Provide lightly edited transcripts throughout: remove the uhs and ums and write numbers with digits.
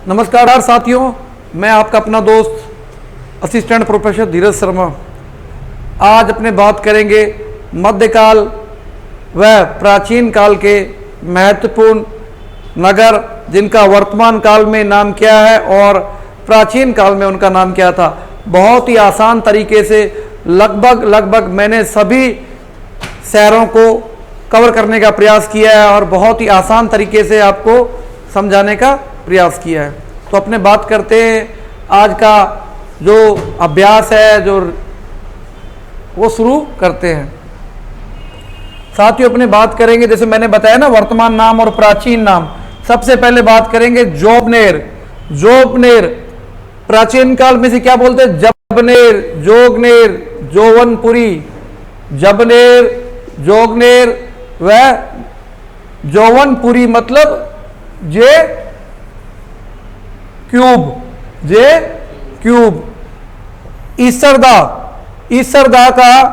नमस्कार साथियों, मैं आपका अपना दोस्त असिस्टेंट प्रोफेसर धीरज शर्मा। आज अपने बात करेंगे मध्यकाल व प्राचीन काल के महत्वपूर्ण नगर जिनका वर्तमान काल में नाम क्या है और प्राचीन काल में उनका नाम क्या था। बहुत ही आसान तरीके से लगभग मैंने सभी शहरों को कवर करने का प्रयास किया है और बहुत ही आसान तरीके से आपको समझाने का प्रयास किया है। तो अपने बात करते हैं आज का जो अभ्यास है जो वो शुरू करते हैं। साथियों अपने बात करेंगे, जैसे मैंने बताया ना, वर्तमान नाम और प्राचीन नाम। सबसे पहले बात करेंगे जोबनेर। जोबनेर प्राचीन काल में से क्या बोलते हैं? जबनेर, जोगनेर, जोवनपुरी, जबनेर, जोगनेर व जोवनपुरी मतलब जे क्यूब। ईसरदा का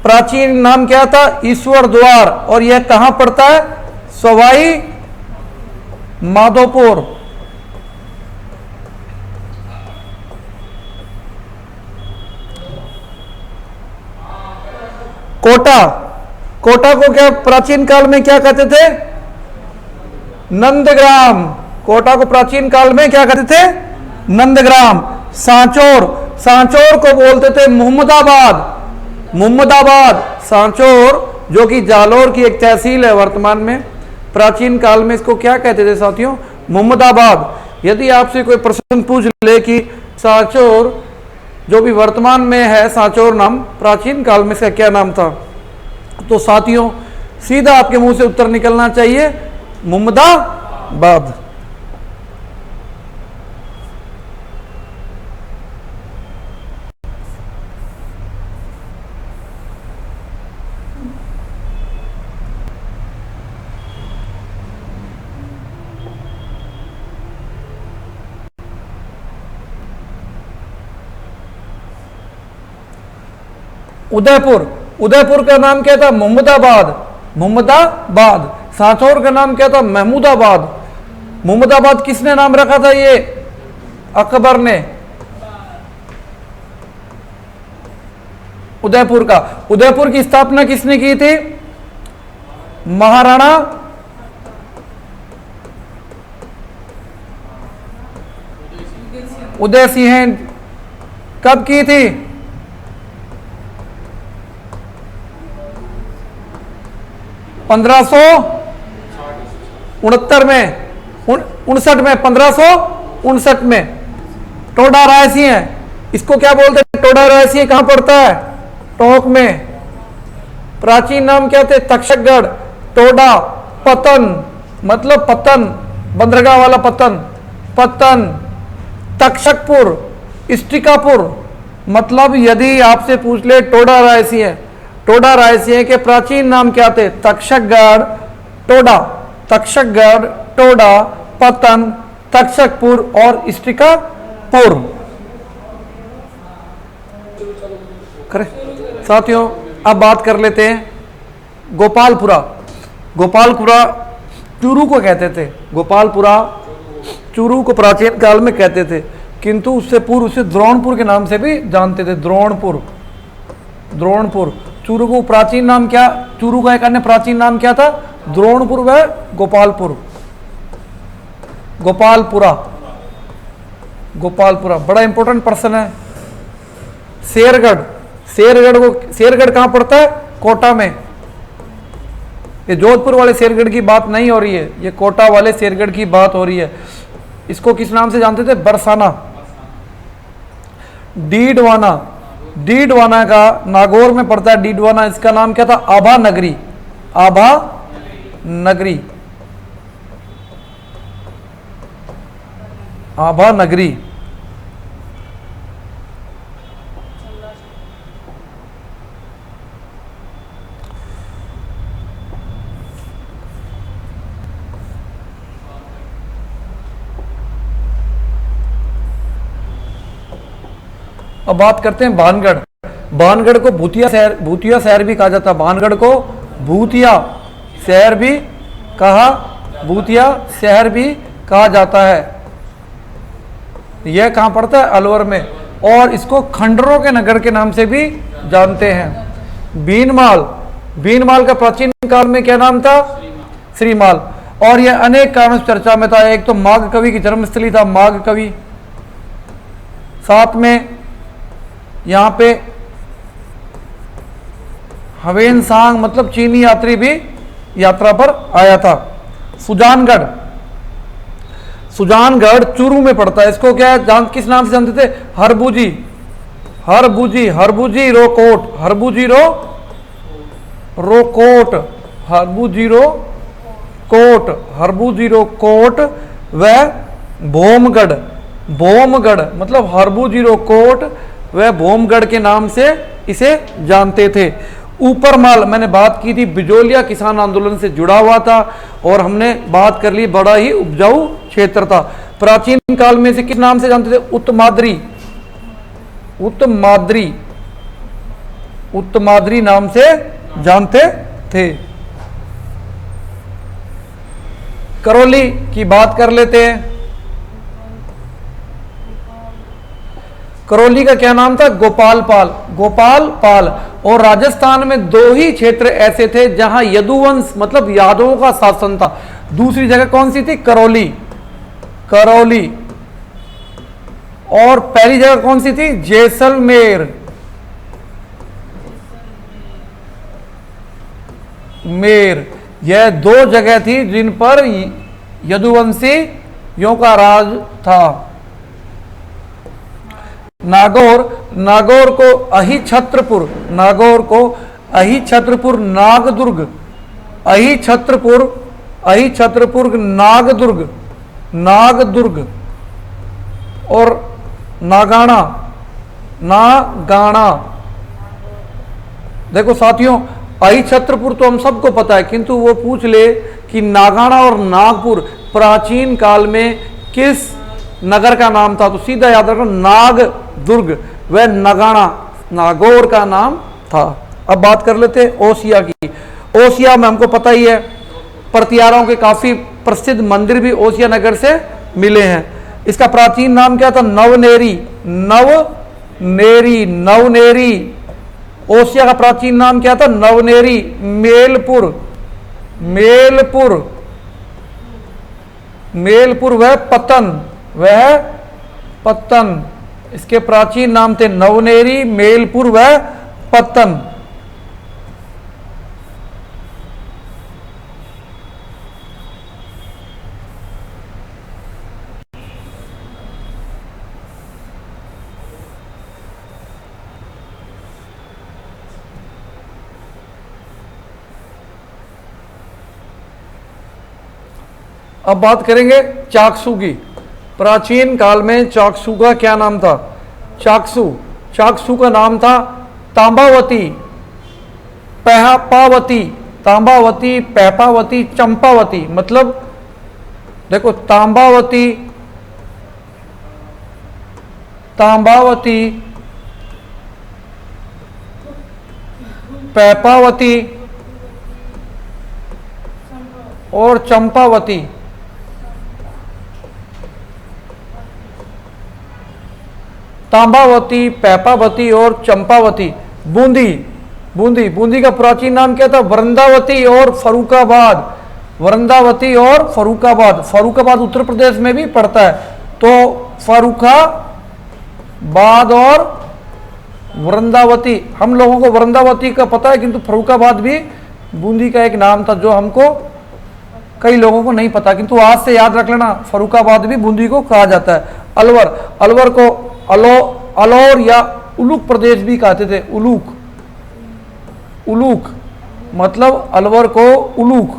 प्राचीन नाम क्या था? ईश्वर द्वार। और यह कहां पड़ता है? सवाई माधोपुर। कोटा को क्या प्राचीन काल में क्या कहते थे? नंदग्राम। कोटा को प्राचीन काल में क्या कहते थे? नंदग्राम। सांचौर को बोलते थे मोहम्मदाबाद। सांचौर जो कि जालोर की एक तहसील है वर्तमान में, प्राचीन काल में इसको क्या कहते थे साथियों? मोहम्मदाबाद। यदि आपसे कोई प्रश्न पूछ ले कि सांचौर जो भी वर्तमान में है, सांचौर नाम प्राचीन काल में इसका क्या नाम था, तो साथियों सीधा आपके मुंह से उत्तर निकलना चाहिए मोहम्मदाबाद। उदयपुर का नाम क्या था? मोहम्मदाबाद। सांचौर का नाम क्या था? महमूदाबाद। मोहम्मदाबाद किसने नाम रखा था? ये अकबर ने। उदयपुर की स्थापना किसने की थी? महाराणा उदय सिंह। कब की थी? 1569 में, 1559 में। टोडा रायसी है, इसको क्या बोलते हैं? टोडा रायसी कहां पड़ता है? टोंक में। प्राचीन नाम क्या थे? तक्षकगढ़। टोडा पतन मतलब पतन, बंदरगाह वाला पतन। तक्षकपुर, इष्टिकापुर मतलब यदि आपसे पूछ ले टोडा रायसी के प्राचीन नाम क्या थे? तक्षकगढ़, टोडा, पतन, तक्षकपुर और इष्टिकापुर। करें साथियों, अब बात कर लेते हैं गोपालपुरा चूरू को कहते थे। चूरू को प्राचीन काल में कहते थे, किंतु उससे पूर्व उसे द्रोणपुर के नाम से भी जानते थे। द्रोणपुर। चूरू को प्राचीन नाम क्या? चूरू का एक अन्य प्राचीन नाम क्या था? द्रोणपुर व गोपालपुरा। बड़ा इंपॉर्टेंट प्रश्न है। शेरगढ़ कहां पड़ता है? कोटा में। ये जोधपुर वाले शेरगढ़ की बात नहीं हो रही है, ये कोटा वाले शेरगढ़ की बात हो रही है। इसको किस नाम से जानते थे? बरसाना। डीडवाना का नागौर में पड़ता है। डीडवाना, इसका नाम क्या था? आभा नगरी। अब बात करते हैं भानगढ़ को भूतिया शहर भी कहा जाता है। भानगढ़ को भूतिया शहर भी कहा जाता है। यह कहाँ पड़ता है? अलवर में। और इसको खंडरों के नगर के नाम से भी जानते हैं। बीनमाल, बीनमाल का प्राचीन काल में क्या नाम था? श्रीमाल। और यह अनेक कारणों से चर्चा में था। एक तो माघ कवि की जन्मस्थली था, माघ कवि। साथ में यहाँ पे हवेन सांग मतलब चीनी यात्री भी यात्रा पर आया था। सुजानगढ़, सुजानगढ़ चूरू में पड़ता है। इसको क्या है, किस नाम से जानते थे? हरबुजी, हरबुजी, हरबुजी रोकोट, हरबुजी रोकोट, हरबुजी रोकोट, हरबुजी रोकोट व भोमगढ़, भोमगढ़ मतलब हरबुजी रोकोट व भोमगढ़ के नाम से इसे जानते थे। ऊपरमाल, मैंने बात की थी, बिजोलिया किसान आंदोलन से जुड़ा हुआ था और हमने बात कर ली, बड़ा ही उपजाऊ क्षेत्र था। प्राचीन काल में इसे किस नाम से जानते थे? उत्तमाद्री, उत्तमाद्री, उत्तमाद्री नाम से जानते थे। करौली की बात कर लेते हैं। करौली का क्या नाम था? गोपालपाल, गोपालपाल। और राजस्थान में दो ही क्षेत्र ऐसे थे जहां यदुवंश मतलब यादवों का शासन था। दूसरी जगह कौन सी थी? करौली, करौली। और पहली जगह कौन सी थी? जैसलमेर, मेर। यह दो जगह थी जिन पर यदुवंशियों का राज था। नागौर, नागौर को अहिछत्रपुर, नागौर को अहिछत्रपुर, नागदुर्ग, अहिछत्रपुर, अहिछत्रपुर, नागदुर्ग, नागदुर्ग और नागाना, नागाना। देखो साथियों, अहिछत्रपुर तो हम सबको पता है, किंतु वो पूछ ले कि नागाना और नागपुर प्राचीन काल में किस नगर का नाम था, तो सीधा याद रखना नागदुर्ग व नगाना नागौर का नाम था। अब बात कर लेते हैं ओसिया की। ओसिया में हमको पता ही है, प्रतियारों के काफी प्रसिद्ध मंदिर भी ओसिया नगर से मिले हैं। इसका प्राचीन नाम क्या था? नवनेरी, नवनेरी, नवनेरी। ओसिया का प्राचीन नाम क्या था? नवनेरी। मेलपुर, मेलपुर, मेलपुर वह पतन, वह पत्तन। इसके प्राचीन नाम थे नवनेरी, मेलपुर व पत्तन। अब बात करेंगे चाकसू की। प्राचीन काल में चाकसू का क्या नाम था? चाकसू, चाकसू का नाम था तांबावती, पैपावती, तांबावती, पैपावती, चंपावती। मतलब देखो तांबावती, तांबावती, पैपावती और चंपावती। तांबावती, पैपावती और चंपावती। बूंदी, बूंदी, बूंदी का प्राचीन नाम क्या था? वृंदावती और फरुखाबाद, वृंदावती और फरुखाबाद। फरुखाबाद उत्तर प्रदेश में भी पड़ता है, तो फरुखाबाद और वृंदावती। हम लोगों को वृंदावती का पता है, किंतु फरुखाबाद भी बूंदी का एक नाम था जो हमको कई लोगों को नहीं पता, किंतु आज से याद रख लेना, फरुखाबाद भी बूंदी को कहा जाता है। अलवर, अलवर को अलौर या उलूक प्रदेश भी कहते थे। उलूक, उलूक मतलब अलवर को उलूक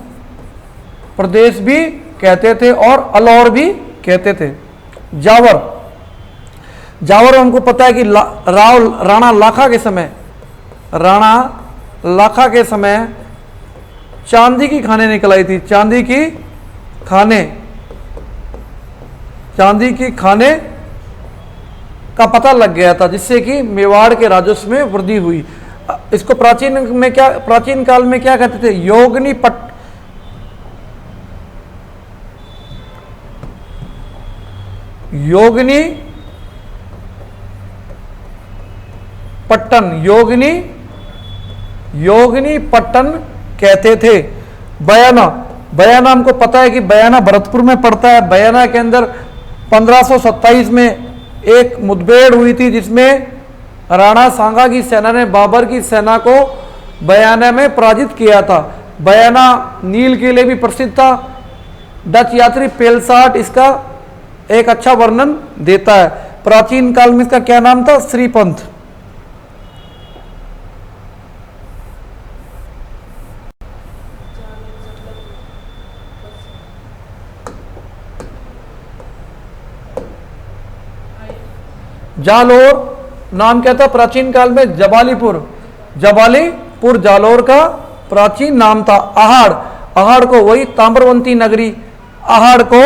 प्रदेश भी कहते थे और अलौर भी कहते थे। जावर, जावर हमको पता है कि राणा लाखा के समय, राणा लाखा के समय चांदी की खाने निकल आई थी। चांदी की खाने, चांदी की खाने का पता लग गया था, जिससे कि मेवाड़ के राजस्व में वृद्धि हुई। इसको प्राचीन में क्या, प्राचीन काल में क्या कहते थे? योगिनी पट, योगिनी पट्टन, योगिनी योगिनी पट्टन कहते थे। बयाना, बयाना हमको पता है कि बयाना भरतपुर में पड़ता है। बयाना के अंदर 1527 में एक मुठभेड़ हुई थी जिसमें राणा सांगा की सेना ने बाबर की सेना को बयाना में पराजित किया था। बयाना नील के लिए भी प्रसिद्ध था। डच यात्री पेलसाट इसका एक अच्छा वर्णन देता है। प्राचीन काल में इसका क्या नाम था? श्रीपंथ। जालोर नाम क्या था प्राचीन काल में? जबालीपुर। जबालीपुर जालोर का प्राचीन नाम था। आहड़, आहड़ को वही ताम्रवंती नगरी, आहड़ को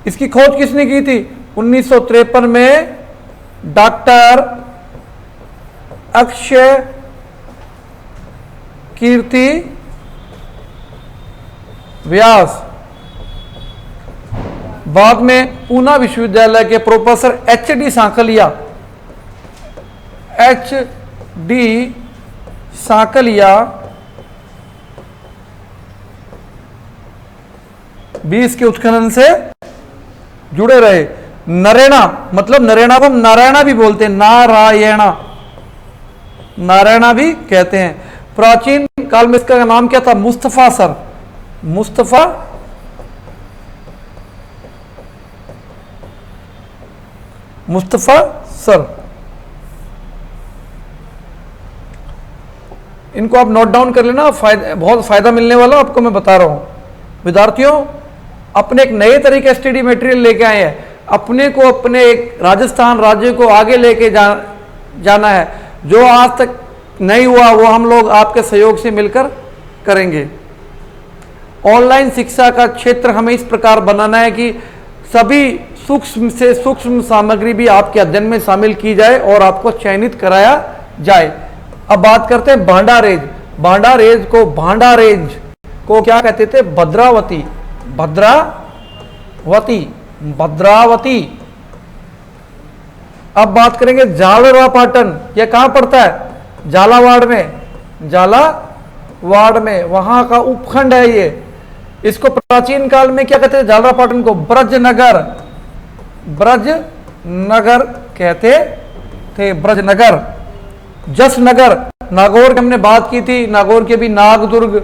इसकी खोज किसने की थी? 1953 में डॉक्टर अक्षय कीर्ति व्यास। बाद में पूना विश्वविद्यालय के professor HD Sankalia, HD Sankalia भी इसके उत्खनन से जुड़े रहे। नरेना, मतलब नरेना को हम नारायणा भी बोलते हैं, नारायणा, नारायणा भी कहते हैं। प्राचीन काल में इसका नाम क्या था? Mustafa sir, Mustafa Mustafa sir. इनको आप नोट डाउन कर लेना, बहुत फायदा मिलने वाला आपको मैं बता रहा हूं। विद्यार्थियों, अपने एक नए तरीके स्टडी मटेरियल लेके आए हैं। अपने को अपने एक राजस्थान राज्य को आगे लेके जाना है। जो आज तक नहीं हुआ वो हम लोग आपके सहयोग से मिलकर करेंगे। ऑनलाइन शिक्षा का क्षेत्र हमें इस प्रकार बनाना है कि सभी सूक्ष्म से सूक्ष्म सामग्री भी आपके अध्ययन में शामिल की जाए और आपको चयनित कराया जाए। अब बात करते हैं भांडारेज। भांडारेज को क्या कहते थे? भद्रावती, भद्रावती, भद्रावती। अब बात करेंगे झालरापाटन। यह कहां पड़ता है? झालावाड़ में, झालावाड़ में, वहां का उपखंड है ये। इसको प्राचीन काल में क्या कहते थे? झालरापाटन को ब्रजनगर, ब्रजनगर कहते थे, ब्रजनगर। जसनगर, नागौर की हमने बात की थी, नागौर के भी नागदुर्ग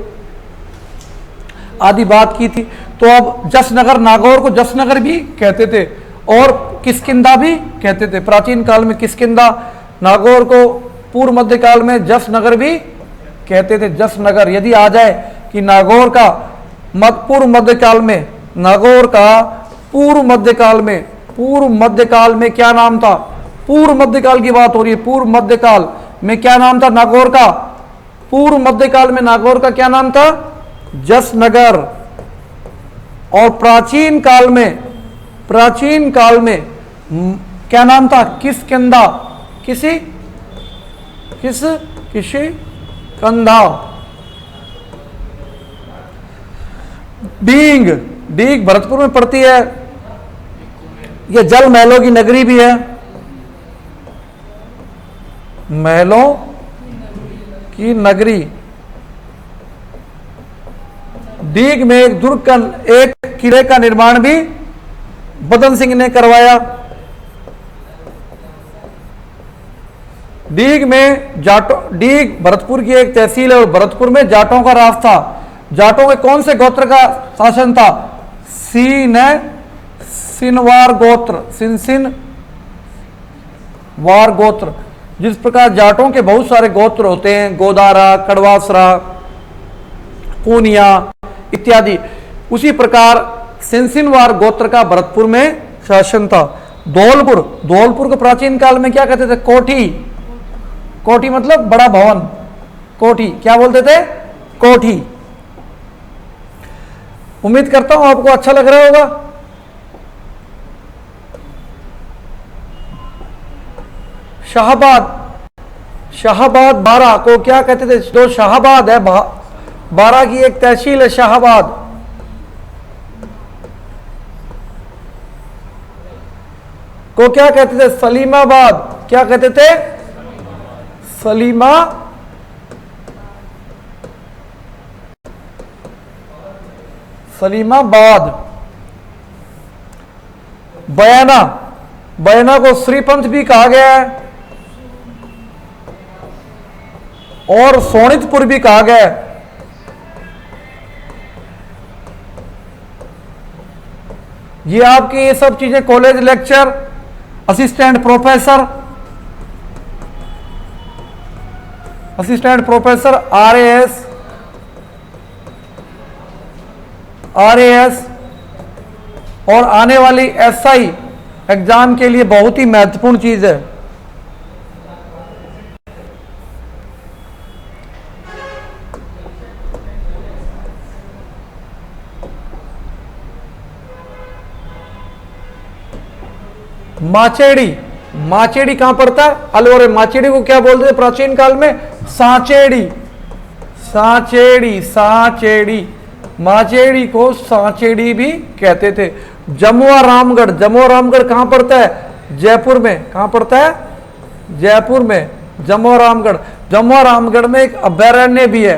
आदि बात की थी। तो अब जसनगर, नागौर को जसनगर भी कहते थे और किष्किंधा भी कहते थे। प्राचीन काल में किष्किंधा, नागौर को पूर्व मध्य काल में जसनगर भी कहते थे, जसनगर। यदि आ जाए कि नागौर का पूर्व मध्य काल में, नागौर का पूर्व मध्य काल में क्या नाम था? पूर्व मध्यकाल की बात हो रही है। पूर्व मध्यकाल में क्या नाम था नागौर का? पूर्व मध्यकाल में नागौर का क्या नाम था? जसनगर। और प्राचीन काल में क्या नाम था? किष्किंधा, किष्किंधा। डींग, डींग भरतपुर में पड़ती है। यह जल महलों की नगरी भी है, महलों की नगरी। डीग में एक दुर्ग का, एक किले का निर्माण भी बदन सिंह ने करवाया। डीग में डीग भरतपुर की एक तहसील है और भरतपुर में जाटों का राज था। जाटों के कौन से गोत्र का शासन था? सिनवार गोत्र, सिनसिनवार गोत्र। जिस प्रकार जाटों के बहुत सारे गोत्र होते हैं, गोदारा, कड़वासरा, पूनिया इत्यादि, उसी प्रकार सिनसिनवार गोत्र का भरतपुर में शासन था। धौलपुर, धौलपुर को प्राचीन काल में क्या कहते थे? कोठी। कोठी मतलब बड़ा भवन, कोठी। क्या बोलते थे? कोठी। उम्मीद करता हूं आपको अच्छा लग रहा होगा। शाहबाद, शाहबाद बारा को क्या कहते थे? जो शाहबाद है, बारा की एक तहसील है शाहबाद। को क्या कहते थे? सलीमाबाद। क्या कहते थे? सलीमाबाद। बयाना, बयाना को श्रीपंथ भी कहा गया है और सोनितपुर भी कहा गया है। ये आपकी ये सब चीजें college lecture, assistant professor, RAS और आने वाली एसआई एग्जाम के लिए बहुत ही महत्वपूर्ण चीज है। माचेड़ी, माचेड़ी कहां पड़ता है? अलवर। माचेड़ी को क्या बोलते थे प्राचीन काल में? सांचेड़ी, सांचेड़ी। माचेड़ी को सांचेड़ी भी कहते थे। जमुआ रामगढ़, जमुआ रामगढ़ कहां पड़ता है? जयपुर में। कहां पड़ता है? जयपुर में जमुआ रामगढ़। जमुआ रामगढ़ में एक अभयारण्य भी है,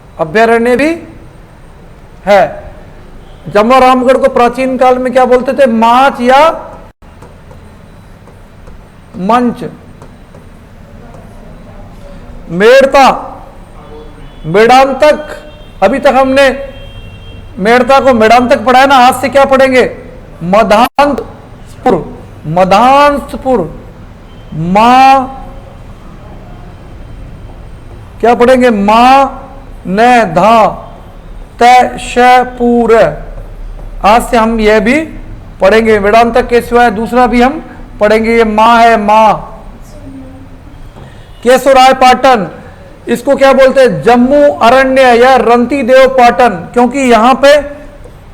अभयारण्य भी है। जमुआ रामगढ़ को प्राचीन काल में क्या बोलते थे? माच या मंच। मेड़ता, मेड़ांतक, अभी तक हमने मेड़ता को मेड़ांतक पढ़ा है ना, आज से क्या पढ़ेंगे? मधांतपुर, मधांतपुर। क्या पढ़ेंगे? न धा तैशपुर। आज से हम यह भी पढ़ेंगे। वेदांतक के सिवाय दूसरा भी हम पढ़ेंगे। ये माँ है, माँ। केशवराय पाटन, इसको क्या बोलते हैं? जम्मू अरण्य या रंती देव पाटन, क्योंकि यहां पे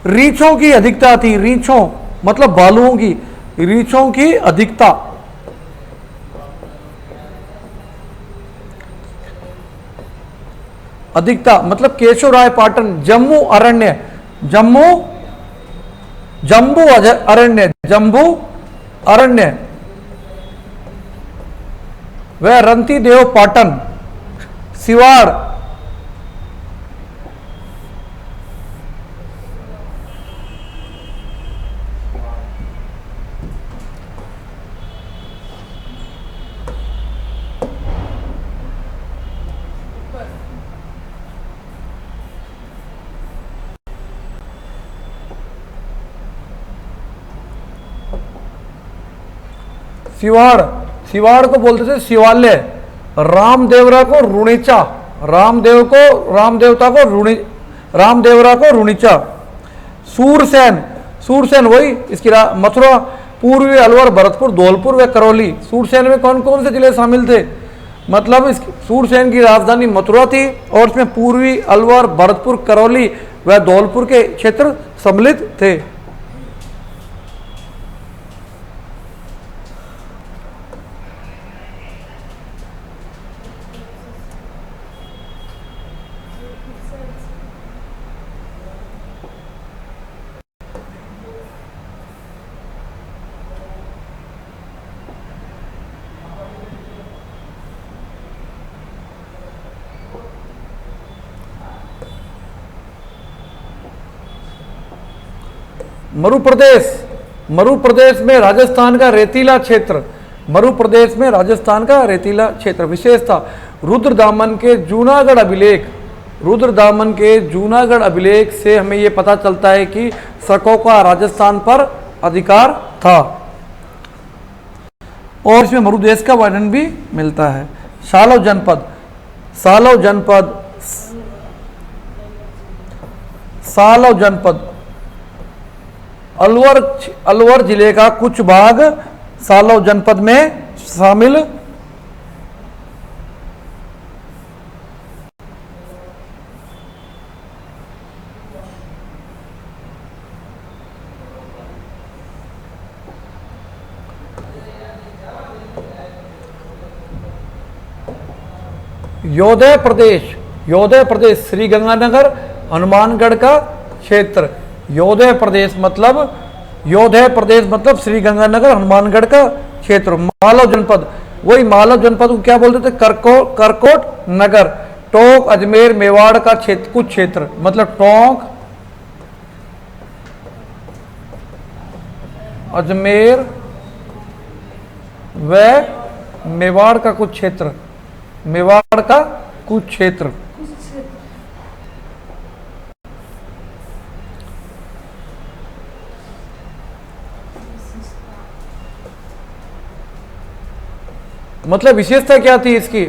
रीछों की अधिकता थी। रीछों मतलब भालुओं की, रीछों की अधिकता। मतलब केशवराय पाटन, जम्मू अरण्य, जम्बू अरण्य वह रंती देव पाटन। सिवाड़, सिवाड़ को बोलते थे शिवालय। रामदेवरा को रुणिचा, रामदेवता को रामदेवरा को रुणिचा। सूरसेन वही इसकी मथुरा, पूर्वी अलवर, भरतपुर, धौलपुर व करौली। सूरसेन में कौन कौन से जिले शामिल थे? मतलब सूरसेन की राजधानी मथुरा थी और इसमें पूर्वी अलवर, भरतपुर, करौली व धौलपुर के क्षेत्र सम्मिलित थे। मरुप्रदेश में राजस्थान का रेतीला क्षेत्र, मरुप्रदेश में राजस्थान का रेतीला क्षेत्र। विशेषता, रुद्रदामन के जूनागढ़ अभिलेख से हमें यह पता चलता है कि शकों का राजस्थान पर अधिकार था और इसमें मरुदेश का वर्णन भी मिलता है। सालव जनपद अलवर जिले का कुछ भाग सालव जनपद में शामिल। योदय प्रदेश श्रीगंगानगर हनुमानगढ़ का क्षेत्र। योधे प्रदेश मतलब श्रीगंगानगर हनुमानगढ़ का क्षेत्र। मालव जनपद, वही मालव जनपद को क्या बोलते थे? करकोट नगर। टोंक अजमेर मेवाड़ का क्षेत्र, कुछ क्षेत्र, मतलब टोंक अजमेर व मेवाड़ का कुछ क्षेत्र, मेवाड़ का कुछ क्षेत्र। मतलब विशेषता क्या थी इसकी?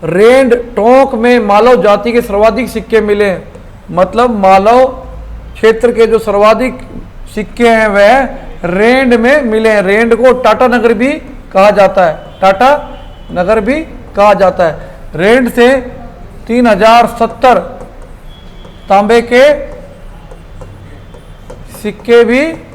रेंड टोंक में मालव जाति के सर्वाधिक सिक्के मिले, मतलब मालव क्षेत्र के जो सर्वाधिक सिक्के हैं वह रेंड में मिले हैं। रेंड को टाटा नगर भी कहा जाता है, टाटा नगर भी कहा जाता है। रेंड से 3070 तांबे के सिक्के भी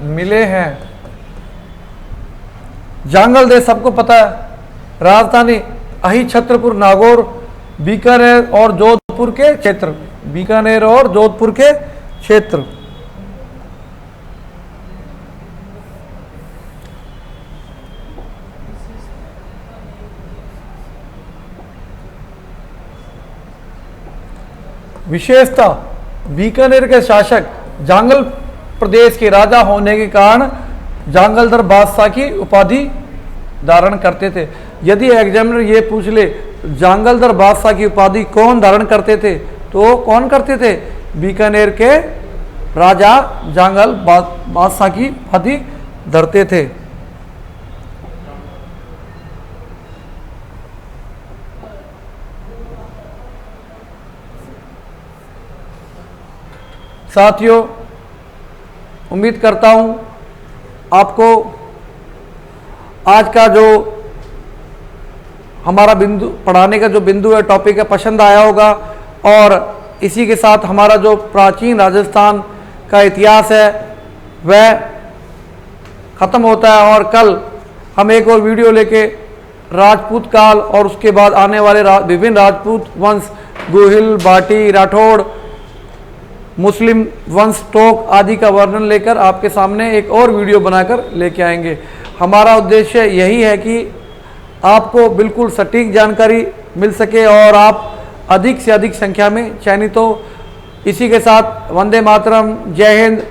मिले हैं। जांगल देश सबको पता है, राजधानी अही छत्रपुर नागौर बीकानेर और जोधपुर के क्षेत्र, बीकानेर और जोधपुर के क्षेत्र। विशेषता, बीकानेर के शासक जांगल प्रदेश के राजा होने के कारण जांगलदर बादशाह की उपाधि धारण करते थे। यदि एग्जामिनर ये पूछ ले जांगलदर बादशाह की उपाधि कौन धारण करते थे, तो कौन करते थे? बीकानेर के राजा जांगल बादशाह की उपाधि धरते थे। साथियों, उम्मीद करता हूं आपको आज का जो हमारा बिंदु पढ़ाने का जो बिंदु है, टॉपिक है, पसंद आया होगा। और इसी के साथ हमारा जो प्राचीन राजस्थान का इतिहास है वह ख़त्म होता है। और कल हम एक और वीडियो लेके राजपूत काल और उसके बाद आने वाले विभिन्न राजपूत वंश, गोहिल, बाटी, राठौड़, मुस्लिम वंश, टोक आदि का वर्णन लेकर आपके सामने एक और वीडियो बनाकर लेके आएंगे। हमारा उद्देश्य यही है कि आपको बिल्कुल सटीक जानकारी मिल सके और आप अधिक से अधिक संख्या में चयनित हो। इसी के साथ वंदे मातरम, जय हिंद।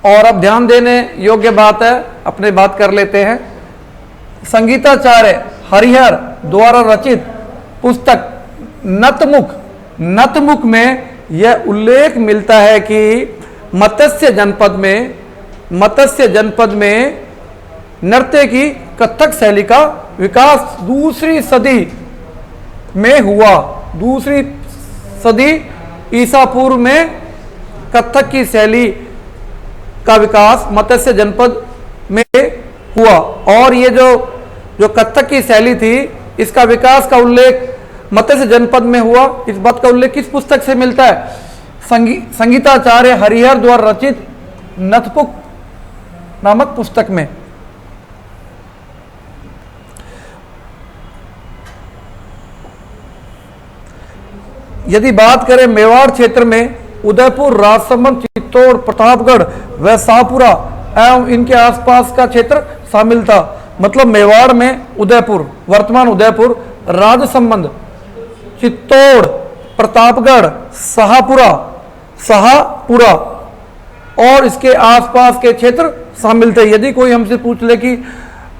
और अब ध्यान देने योग्य बात है, अपने बात कर लेते हैं। संगीताचार्य हरिहर द्वारा रचित पुस्तक नतमुख में यह उल्लेख मिलता है कि मत्स्य जनपद में नृत्य की कथक शैली का विकास दूसरी सदी में हुआ। दूसरी सदी ईसा पूर्व में कथक की शैली का विकास मत्स्य जनपद में हुआ। और ये जो कथक की शैली थी, इसका विकास का उल्लेख मत्स्य जनपद में हुआ। इस बात का उल्लेख किस पुस्तक से मिलता है? संगीताचार्य हरिहर द्वारा रचित नतमुख नामक पुस्तक में। यदि बात करें मेवाड़ क्षेत्र में, उदयपुर, राजसमंद, चित्तौड़, प्रतापगढ़ व शाहपुरा एवं इनके आसपास का क्षेत्र शामिल था। मतलब मेवाड़ में उदयपुर, वर्तमान उदयपुर, राजसमंद, चित्तौड़, प्रतापगढ़, शाहपुरा और इसके आसपास के क्षेत्र शामिल थे। यदि कोई हमसे पूछ ले कि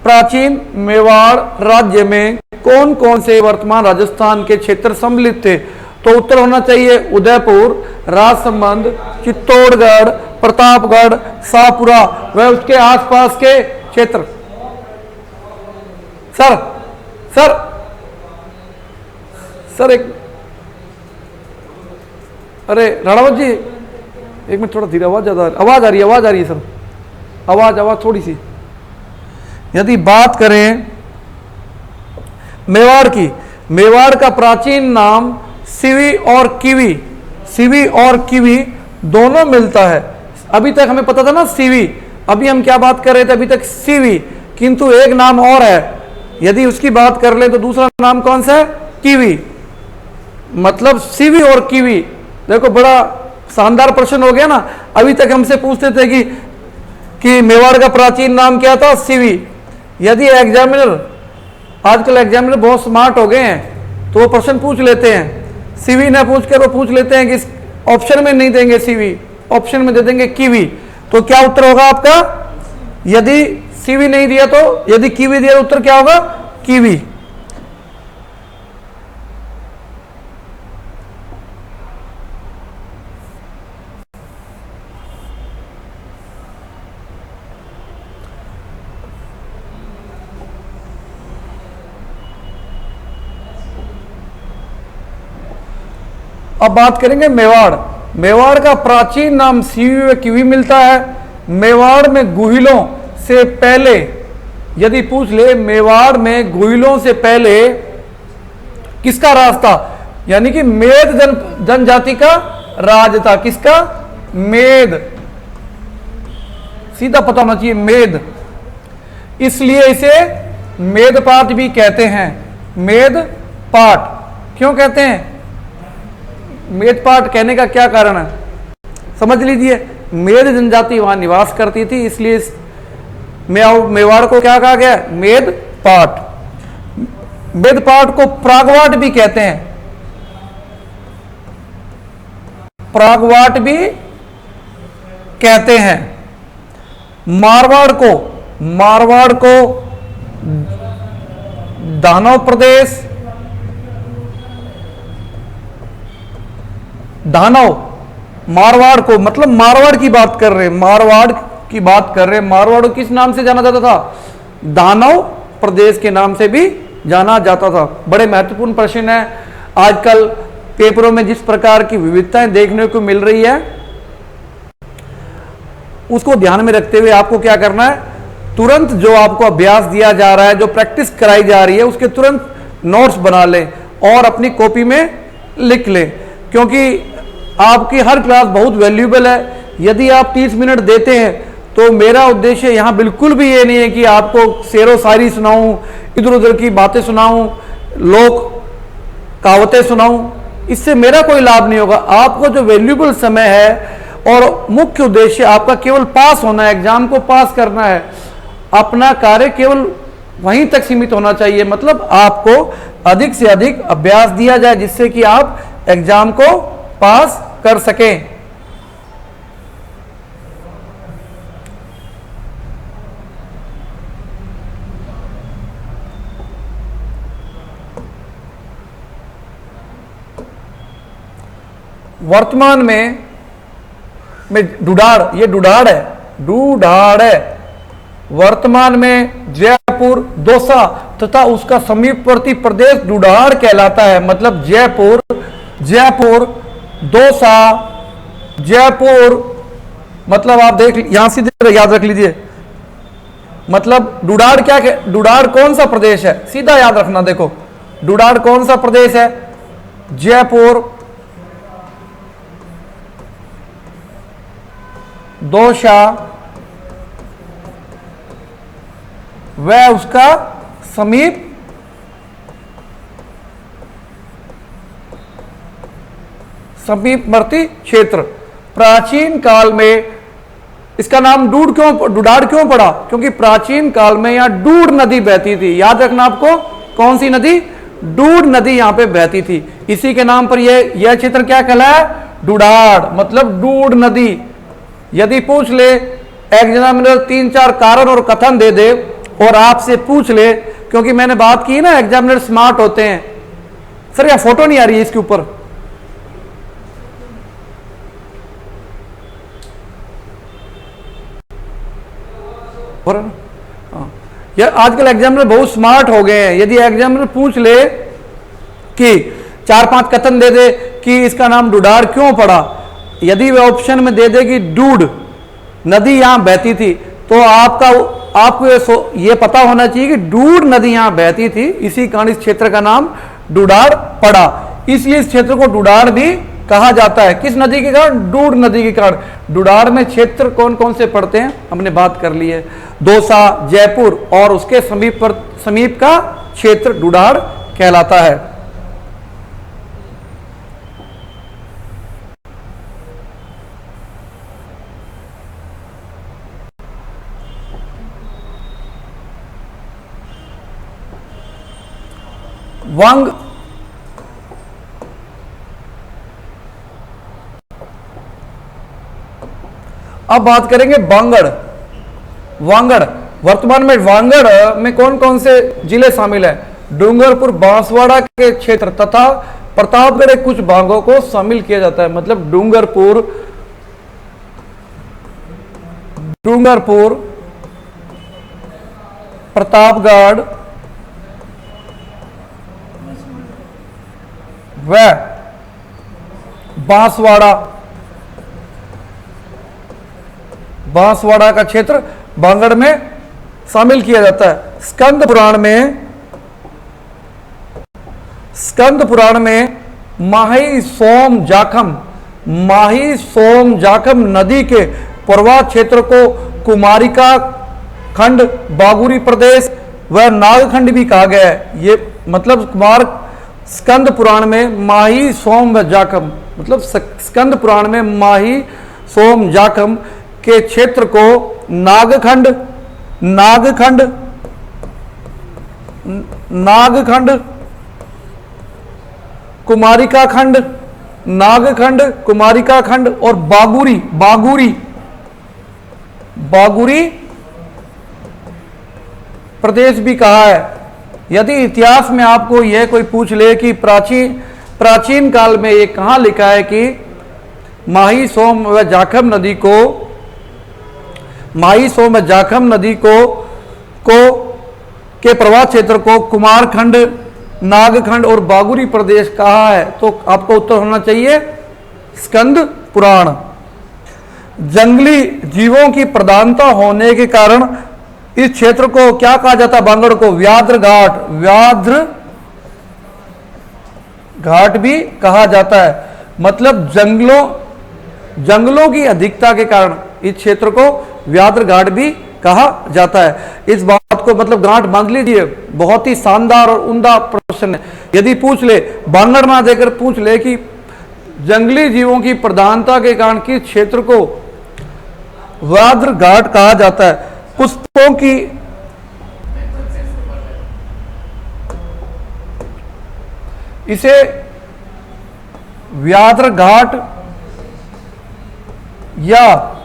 प्राचीन मेवाड़ राज्य में कौन कौन से वर्तमान राजस्थान के क्षेत्र सम्मिलित थे, तो उत्तर होना चाहिए उदयपुर, राजसमंद, चित्तौड़गढ़, प्रतापगढ़, शाहपुरा व उसके आसपास के क्षेत्र। सर एक, अरे राणावत जी एक मिनट, थोड़ा धीरे, आवाज ज्यादा आवाज आ रही है सर, आवाज थोड़ी सी। यदि बात करें मेवाड़ की, मेवाड़ का प्राचीन नाम सिवी और किवी, सीवी और कीवी दोनों मिलता है। अभी तक हमें पता था ना सीवी, अभी हम क्या बात कर रहे थे, अभी तक सीवी, किंतु एक नाम और है, यदि उसकी बात कर ले तो दूसरा नाम कौन सा है, कीवी। मतलब सीवी और कीवी, देखो बड़ा शानदार प्रश्न हो गया ना। अभी तक हमसे पूछते थे कि मेवाड़ का प्राचीन नाम क्या था, सीवी। यदि एग्जामिनर, आजकल एग्जामिनर बहुत स्मार्ट हो गए हैं, तो वो प्रश्न पूछ लेते हैं, सीवी ना पूछ कर वो पूछ लेते हैं कि ऑप्शन में नहीं देंगे सीवी, ऑप्शन में दे देंगे कीवी। तो क्या उत्तर होगा आपका, यदि सीवी नहीं दिया तो, यदि कीवी दिया तो उत्तर क्या होगा, कीवी। अब बात करेंगे मेवाड़। मेवाड़ का प्राचीन नाम सीवी व कीवी मिलता है। मेवाड़ में गुहिलों से पहले, यदि पूछ ले मेवाड़ में गुहिलों से पहले किसका राज था, यानी कि मेद जनजाति का राज था। किसका, मेद, सीधा पता होना चाहिए, मेद। इसलिए इसे मेदपाट भी कहते हैं। मेदपाट क्यों कहते हैं, मेदपाट कहने का क्या कारण है, समझ लीजिए। मेद जनजाति वहां निवास करती थी, इसलिए मेवाड़ को क्या कहा गया, मेदपाट। मेदपाट को प्रागवाट भी कहते हैं, प्रागवाट भी कहते हैं। मारवाड़ को दानव प्रदेश, दानव, मारवाड़ को मतलब मारवाड़ की बात कर रहे हैं, मारवाड़ की बात कर रहे हैं। मारवाड़ को किस नाम से जाना जाता था, दानव प्रदेश के नाम से भी जाना जाता था। बड़े महत्वपूर्ण प्रश्न है। आजकल पेपरों में जिस प्रकार की विविधताएं देखने को मिल रही है, उसको ध्यान में रखते हुए आपको क्या करना है, तुरंत जो आपको अभ्यास दिया जा रहा है, जो प्रैक्टिस कराई जा रही है, उसके तुरंत नोट्स बना लें और अपनी कॉपी में लिख लें, क्योंकि आपकी हर क्लास बहुत वैल्यूएबल है। यदि आप 30 मिनट देते हैं तो मेरा उद्देश्य यहाँ बिल्कुल भी ये नहीं है कि आपको शेरो शायरी सुनाऊं, इधर उधर की बातें सुनाऊं, लोक कहावतें सुनाऊं, इससे मेरा कोई लाभ नहीं होगा। आपको जो वैल्यूएबल समय है और मुख्य उद्देश्य आपका केवल पास होना है, एग्जाम को पास करना है, अपना कार्य केवल वहीं तक सीमित होना चाहिए। मतलब आपको अधिक से अधिक अभ्यास दिया जाए जिससे कि आप एग्जाम को पास कर सकें। वर्तमान में डुडाड़, ये डुडाड़ है, डुडाड़ है। वर्तमान में जयपुर, दौसा तथा उसका समीपवर्ती प्रदेश डुडाड़ कहलाता है। मतलब जयपुर, दौसा, जयपुर, मतलब आप देख यहां सीधे याद रख लीजिए। मतलब डुडाड़ क्या, डुडाड़ कौन सा प्रदेश है, सीधा याद रखना। देखो डुडाड़ कौन सा प्रदेश है, जयपुर, दौसा वह उसका समीपवर्ती क्षेत्र। प्राचीन काल में इसका नाम डुडाड़ क्यों पड़ा, क्योंकि प्राचीन काल में यहां डूड नदी बहती थी। याद रखना आपको, कौन सी नदी, डूड नदी यहां पे बहती थी। इसी के नाम पर यह क्षेत्र क्या कहलाया, डुडाड़, मतलब डूड नदी। यदि पूछ ले एग्जामिनर 3-4 कारण और कथन दे दे और आपसे पूछ ले, क्योंकि मैंने बात की ना एग्जामिनर स्मार्ट होते हैं। सर यह फोटो नहीं आ रही है इसके ऊपर, यार आजकल एग्जामिनर बहुत स्मार्ट हो गए हैं। यदि एग्जामिनर पूछ ले कि 4-5 कथन दे दे कि इसका नाम डुडाड़ क्यों पड़ा, यदि वह ऑप्शन में दे दे कि डूड नदी यहां बहती थी, तो आपको ये पता होना चाहिए कि डूड नदी यहां बहती थी, इसी कारण इस क्षेत्र का नाम डुडाड़ पड़ा। इसलिए इस क्षेत्र को डुडाड़ भी कहा जाता है। किस नदी के कारण? डूड नदी के कारण। डुडार में क्षेत्र कौन कौन से पड़ते हैं हमने बात कर ली है। दौसा, जयपुर और उसके समीप का क्षेत्र डुडार कहलाता है। वांग अब बात करेंगे वांगड़। वांगड़ वर्तमान में वांगड़ में कौन कौन से जिले शामिल है? डूंगरपुर, बांसवाड़ा के क्षेत्र तथा प्रतापगढ़ के कुछ भागों को शामिल किया जाता है। मतलब डूंगरपुर, प्रतापगढ़ व बांसवाड़ा का क्षेत्र वांगड़ में शामिल किया जाता है। स्कंद पुराण में माही सोम जाखम नदी के प्रवाह क्षेत्र को कुमारिका खंड, बागुरी प्रदेश व नागखंड भी कहा गया है। ये मतलब स्कंद पुराण में माही सोम व जाखम, मतलब स्कंद पुराण में माही सोम जाखम के क्षेत्र को नागखंड, कुमारिका खंड और बागुरी प्रदेश भी कहा है। यदि इतिहास में आपको यह कोई पूछ ले कि प्राचीन काल में ये कहाँ लिखा है कि माही सोम व जाखम नदी के प्रवाह क्षेत्र को कुमारखंड, नागखंड और बागुरी प्रदेश कहा है, तो आपका उत्तर होना चाहिए स्कंद पुराण। जंगली जीवों की प्रधानता होने के कारण इस क्षेत्र को क्या कहा जाता है? वांगड़ को व्याघ्र घाट भी कहा जाता है। मतलब जंगलों की अधिकता के कारण इस क्षेत्र को व्याघ्र घाट भी कहा जाता है। इस बात को मतलब गांठ बांध लीजिए, बहुत ही शानदार और उम्दा प्रश्न है। यदि पूछ ले, वांगड़ ना देकर पूछ ले कि जंगली जीवों की प्रधानता के कारण किस क्षेत्र को व्याघ्र घाट कहा जाता है? पुष्पों की इसे व्याघ्र घाट या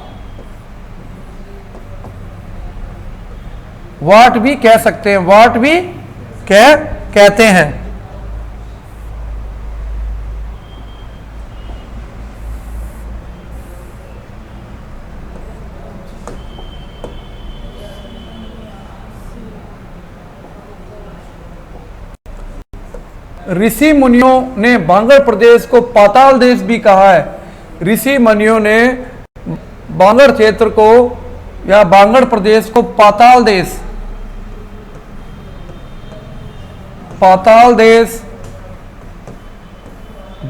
वाट भी कह सकते हैं, वाट भी कहते हैं। ऋषि मुनियों ने वांगड़ प्रदेश को पाताल देश भी कहा है। ऋषि मुनियों ने वांगड़ क्षेत्र को या वांगड़ प्रदेश को पाताल देश,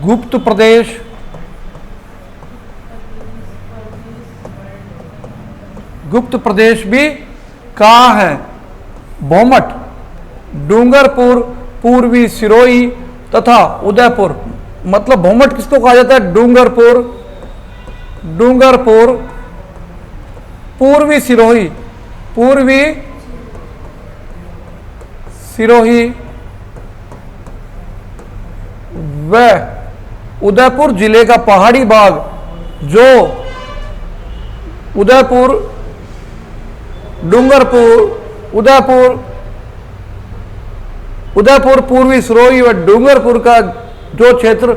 गुप्त प्रदेश भी कहा है। भोमट, डूंगरपुर, पूर्वी सिरोही तथा उदयपुर। मतलब भोमट किसको कहा जाता है? डूंगरपुर, पूर्वी सिरोही व उदयपुर जिले का पहाड़ी भाग जो उदयपुर, पूर्वी सिरोही व डूंगरपुर का जो क्षेत्र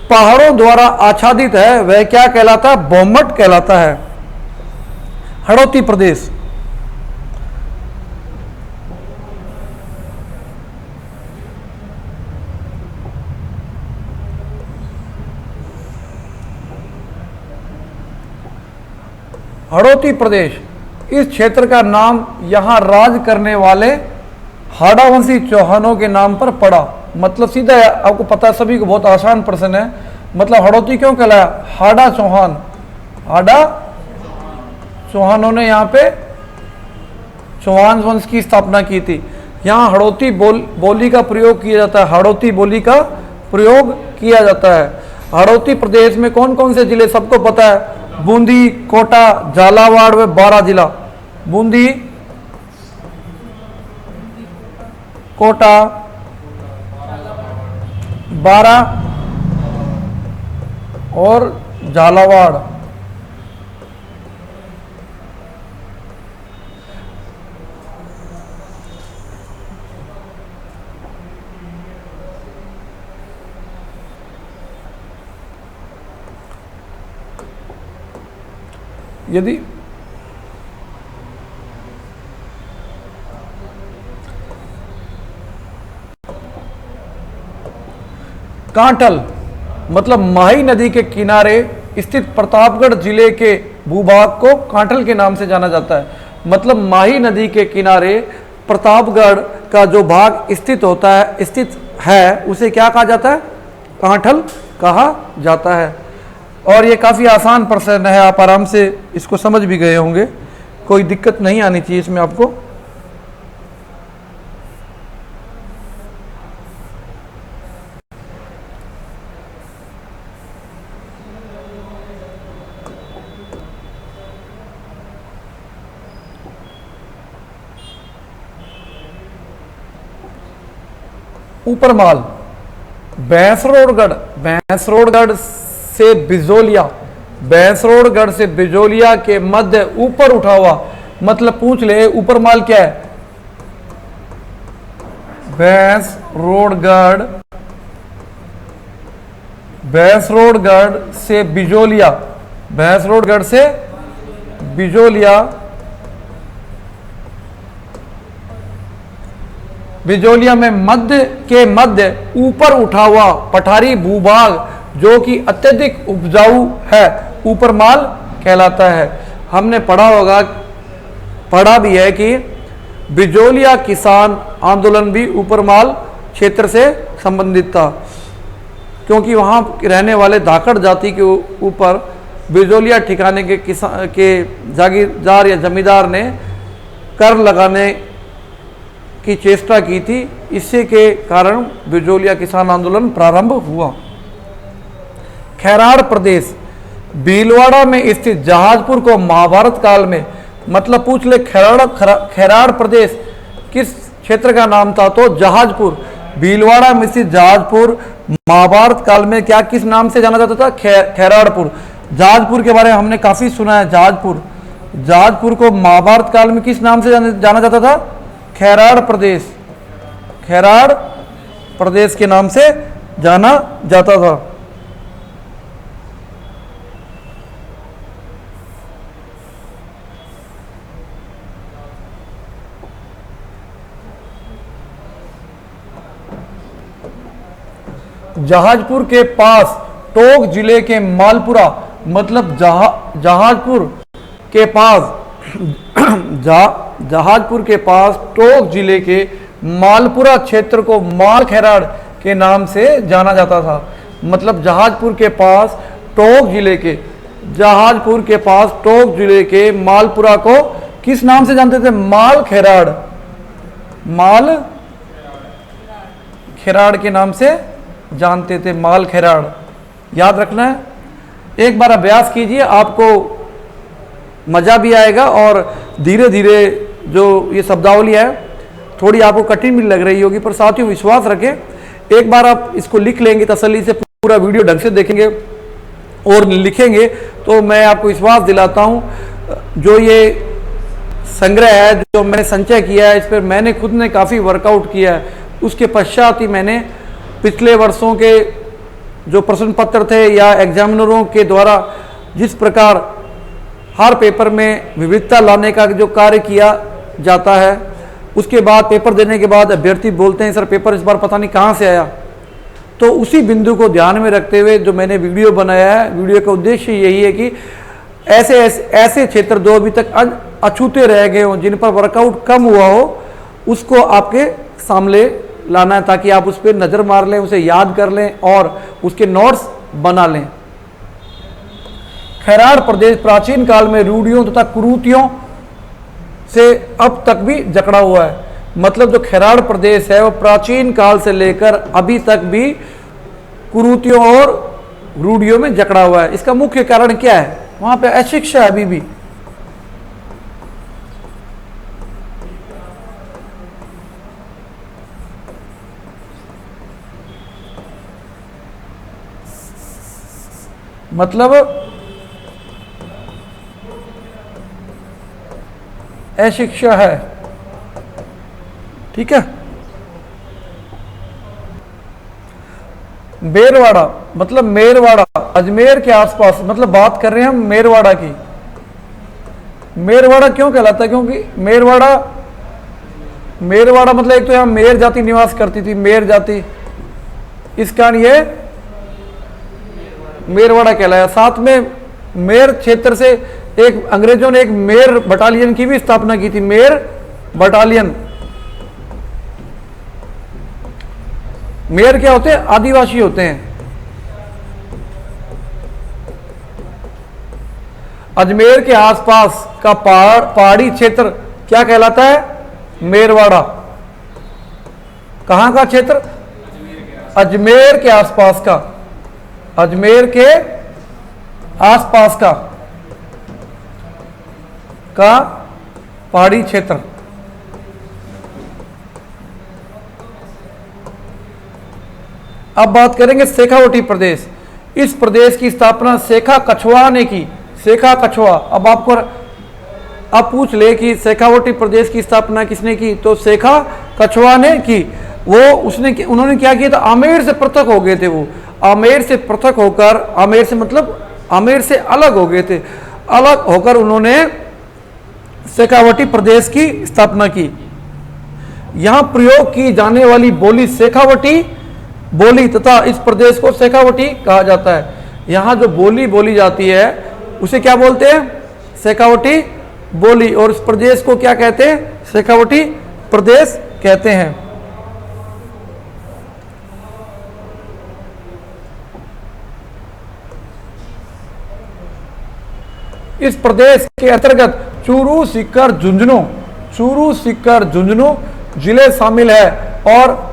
पहाड़ों द्वारा आच्छादित है वह क्या कहलाता है? भोमट कहलाता है। हड़ौती प्रदेश, इस क्षेत्र का नाम यहां राज करने वाले हाड़ावंशी चौहानों के नाम पर पड़ा। मतलब सीधा आपको पता, सभी को बहुत आसान प्रश्न है। मतलब हड़ौती क्यों कहलाया? हाड़ा चौहान, हाड़ा चौहानों ने यहाँ पे चौहान वंश की स्थापना की थी। यहाँ हड़ौती बोली का प्रयोग किया जाता है, हड़ौती बोली का प्रयोग किया जाता है। हड़ौती प्रदेश में कौन कौन से जिले सबको पता है? बूंदी, कोटा, झालावाड़ व बारां जिला। बूंदी, कोटा, बारां और झालावाड़। यदि कांठल मतलब माही नदी के किनारे स्थित प्रतापगढ़ जिले के भूभाग को कांठल के नाम से जाना जाता है। मतलब माही नदी के किनारे प्रतापगढ़ का जो भाग स्थित है उसे क्या कहा जाता है? कांठल कहा जाता है। और ये काफ़ी आसान प्रश्न है, आप आराम से इसको समझ भी गए होंगे, कोई दिक्कत नहीं आनी चाहिए इसमें आपको। ऊपरमाल, भैंसरोडगढ़ से बिजोलिया, भैंसरोडगढ़ से बिजोलिया के मध्य ऊपर उठा हुआ, मतलब पूछ ले ऊपरमाल क्या है? भैंसरोडगढ़ से बिजोलिया, भैंसरोडगढ़ से बिजोलिया में मध्य ऊपर उठा हुआ पठारी भूभाग जो कि अत्यधिक उपजाऊ है, ऊपरमाल कहलाता है। हमने पढ़ा भी है कि बिजोलिया किसान आंदोलन भी ऊपरमाल क्षेत्र से संबंधित था, क्योंकि वहां रहने वाले धाकड़ जाति के ऊपर बिजोलिया ठिकाने के जागीरदार या जमींदार ने कर लगाने की चेष्टा की थी। इससे के कारण बिजोलिया किसान आंदोलन प्रारंभ हुआ। खैराड़ प्रदेश, भीलवाड़ा में स्थित जहाजपुर को महाभारत काल में, मतलब पूछ ले खैराड़ प्रदेश किस क्षेत्र का नाम था? तो जहाजपुर। भीलवाड़ा में स्थित जहाजपुर महाभारत काल में क्या किस नाम से जाना जाता था? खैराड़पुर। जहाजपुर के बारे में हमने काफी सुना है। जहाजपुर को महाभारत काल में किस नाम से जाना जाता था? खैराड़ प्रदेश के नाम से जाना जाता था। जहाजपुर के पास टोंक जिले के मालपुरा, मतलब जहाजपुर के पास टोंक जिले के मालपुरा क्षेत्र को माल खैराड़ के नाम से जाना जाता था। मतलब जहाजपुर के पास टोंक जिले के मालपुरा को किस नाम से जानते थे? माल खैराड़ के नाम से जानते थे, माल खैराड़। याद रखना है, एक बार अभ्यास कीजिए, आपको मजा भी आएगा और धीरे धीरे जो ये शब्दावली है थोड़ी आपको कठिन भी लग रही होगी, पर साथियों विश्वास रखें, एक बार आप इसको लिख लेंगे तसल्ली से, पूरा वीडियो ढंग से देखेंगे और लिखेंगे तो मैं आपको विश्वास दिलाता हूँ जो ये संग्रह है, जो मैंने संचय किया है, इस पर मैंने खुद ने काफ़ी वर्कआउट किया है। उसके पश्चात ही मैंने पिछले वर्षों के जो प्रश्न पत्र थे या एग्जामिनरों के द्वारा जिस प्रकार हर पेपर में विविधता लाने का जो कार्य किया जाता है, उसके बाद पेपर देने के बाद अभ्यर्थी बोलते हैं सर पेपर इस बार पता नहीं कहाँ से आया, तो उसी बिंदु को ध्यान में रखते हुए जो मैंने वीडियो बनाया है, वीडियो का उद्देश्य यही है कि ऐसे क्षेत्र जो अभी तक अछूते रह गए हों, जिन पर वर्कआउट कम हुआ हो, उसको आपके सामने लाना है ताकि आप उस पर नज़र मार लें, उसे याद कर लें और उसके नोट्स बना लें। खैराड़ प्रदेश प्राचीन काल में रूढ़ियों तथा कुरीतियों से अब तक भी जकड़ा हुआ है। मतलब जो खैराड़ प्रदेश है वो प्राचीन काल से लेकर अभी तक भी कुरीतियों और रूढ़ियों में जकड़ा हुआ है। इसका मुख्य कारण क्या है? वहां पे अशिक्षा है अभी भी। मतलब अशिक्षा है, ठीक है। मेरवाड़ा मतलब मेरवाड़ा अजमेर के आसपास, मतलब बात कर रहे हैं हम मेरवाड़ा की। मेरवाड़ा क्यों कहलाता है? क्योंकि मेरवाड़ा मतलब एक तो यहां मेर जाति निवास करती थी, मेर जाति, इस कारण ये मेरवाड़ा कहलाया। साथ में मेर क्षेत्र से एक अंग्रेजों ने एक मेर बटालियन की भी स्थापना की थी, मेर बटालियन। मेर क्या होते हैं? आदिवासी होते हैं। अजमेर के आसपास का पहाड़ी क्षेत्र क्या कहलाता है? मेरवाड़ा। कहां का क्षेत्र? अजमेर के आसपास का, अजमेर के आसपास का पहाड़ी क्षेत्र। अब बात करेंगे शेखावटी प्रदेश। इस प्रदेश की स्थापना शेखा कछुआ ने की। शेखा कछुआ, अब आपको अब पूछ ले कि शेखावटी प्रदेश की स्थापना किसने की, तो शेखा कछुआ ने की। उन्होंने क्या किया था? आमेर से पृथक हो गए थे। वो आमेर से पृथक होकर, आमेर से मतलब आमेर से अलग हो गए थे, अलग होकर उन्होंने शेखावटी प्रदेश की स्थापना की। यहां प्रयोग की जाने वाली बोली शेखावटी बोली तथा इस प्रदेश को शेखावटी कहा जाता है। यहां जो बोली बोली जाती है उसे क्या बोलते हैं? शेखावटी बोली। और इस प्रदेश को क्या कहते हैं? शेखावटी प्रदेश कहते हैं। इस प्रदेश के अंतर्गत चूरू सीकर झुंझुनू जिले शामिल है और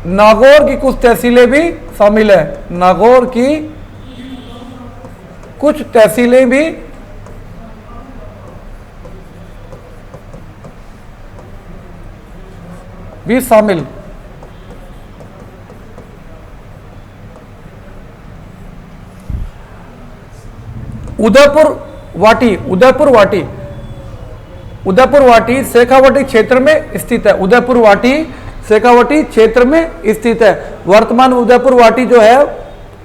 नागौर की कुछ तहसीलें भी शामिल है। नागौर की कुछ तहसीलें भी शामिल। उदयपुर वाटी शेखावटी क्षेत्र में स्थित है। उदयपुर वाटी शेखावटी क्षेत्र में स्थित है। वर्तमान उदयपुर वाटी जो है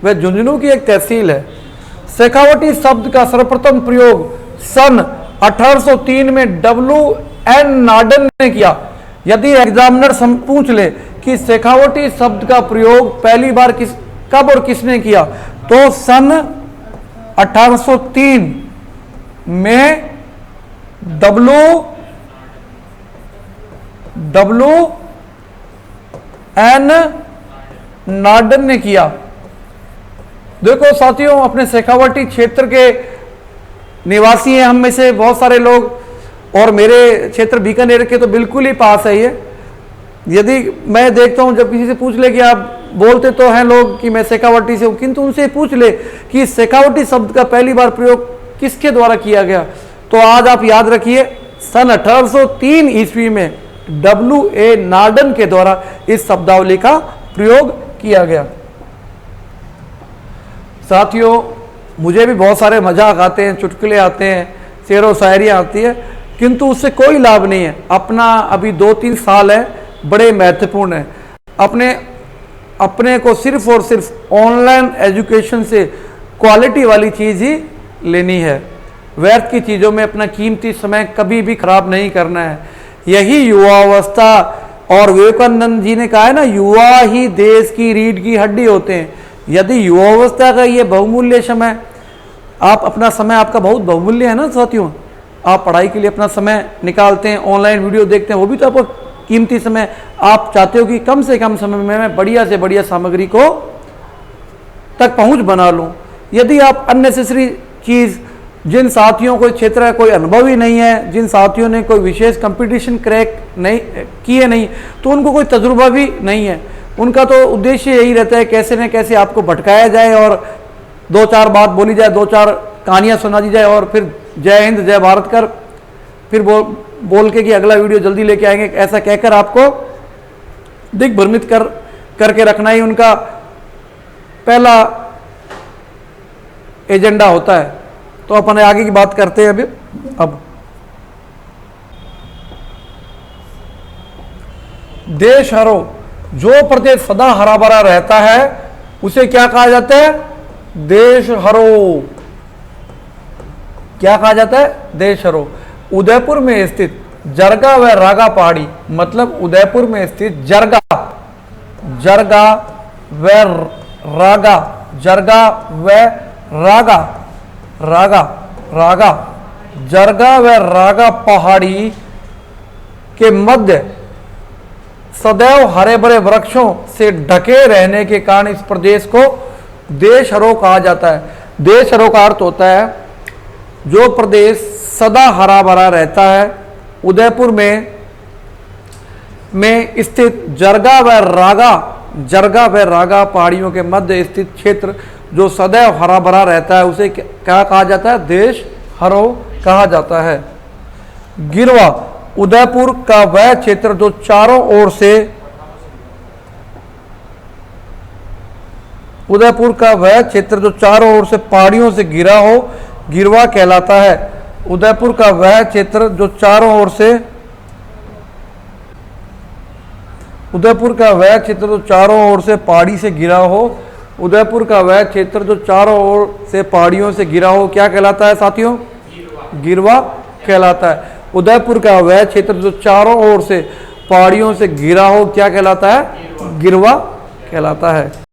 वह झुंझुनू की एक तहसील है। शेखावटी शब्द का सर्वप्रथम प्रयोग सन 1803 में W.N. नाडन ने किया। यदि एग्जामिनर पूछ ले कि शेखावटी शब्द का प्रयोग पहली बार कब और किसने किया, तो सन 1803 में W.N. नाडन ने किया। देखो साथियों, अपने शेखावटी क्षेत्र के निवासी हैं हम में से बहुत सारे लोग, और मेरे क्षेत्र बीकानेर के तो बिल्कुल ही पास है ये। यदि मैं देखता हूं जब किसी से पूछ ले कि आप बोलते तो हैं लोग कि मैं शेखावटी से हूं, किंतु उनसे पूछ ले कि शेखावटी शब्द का पहली बार प्रयोग किसके द्वारा किया गया, तो आज आप याद रखिए सन 1803 ईस्वी में W.A. नाडन के द्वारा इस शब्दावली का प्रयोग किया गया। साथियों, मुझे भी बहुत सारे मजाक आते हैं, चुटकुले आते हैं, शेर व शायरियाँ आती है, किंतु उससे कोई लाभ नहीं है। अपना अभी 2-3 साल है, बड़े महत्वपूर्ण है। अपने को सिर्फ और सिर्फ ऑनलाइन एजुकेशन से क्वालिटी वाली चीज़ ही लेनी है। व्यर्थ की चीज़ों में अपना कीमती समय कभी भी खराब नहीं करना है। यही युवावस्था, और विवेकानंद जी ने कहा है ना, युवा ही देश की रीढ़ की हड्डी होते हैं। यदि युवावस्था का ये बहुमूल्य समय, आप अपना समय, आपका बहुत बहुमूल्य है ना साथियों, आप पढ़ाई के लिए अपना समय निकालते हैं, ऑनलाइन वीडियो देखते हैं, वो भी तो आपको कीमती समय। आप चाहते हो कि कम से कम समय में मैं बढ़िया से बढ़िया सामग्री को तक पहुंच बना लूं। यदि आप अननेसेसरी चीज़, जिन साथियों को क्षेत्र का कोई अनुभव ही नहीं है, जिन साथियों ने कोई विशेष कंपटीशन क्रैक नहीं किए नहीं, तो उनको कोई तजुर्बा भी नहीं है। उनका तो उद्देश्य यही रहता है कैसे न कैसे आपको भटकाया जाए और 2-4 बात बोली जाए, 2-4 कहानियाँ सुना दी जाए और फिर जय हिंद जय भारत कर फिर बोल के कि अगला वीडियो जल्दी लेके आएंगे, ऐसा कहकर आपको दिग्भ्रमित करके रखना ही उनका पहला एजेंडा होता है। तो अपन आगे की बात करते हैं अभी। अब देश हरो, जो प्रदेश सदा हरा भरा रहता है उसे क्या कहा जाता है? देश हरो। क्या कहा जाता है? देश हरो। उदयपुर में स्थित जरगा व रागा पहाड़ी, मतलब उदयपुर में स्थित जरगा व रागा, जरगा व रागा, जरगा व रागा पहाड़ी के मध्य सदैव हरे भरे वृक्षों से ढके रहने के कारण इस प्रदेश को देश हरो कहा जाता है। देश हरो का अर्थ होता है जो प्रदेश सदा हरा भरा रहता है। उदयपुर में स्थित जरगा व रागा पहाड़ियों के मध्य स्थित क्षेत्र जो सदैव हरा भरा रहता है उसे क्या कहा जाता है? देश हरो कहा जाता है। गिरवा, उदयपुर का वह क्षेत्र जो चारों ओर से पहाड़ियों से घिरा हो, गिरवा कहलाता है। उदयपुर का वह क्षेत्र जो चारों ओर से पहाड़ी से घिरा हो, उदयपुर का वह क्षेत्र जो चारों ओर से पहाड़ियों से घिरा हो क्या कहलाता है साथियों? गिरवा कहलाता है। उदयपुर का वह क्षेत्र जो चारों ओर से पहाड़ियों से घिरा हो क्या कहलाता है? गिरवा कहलाता है।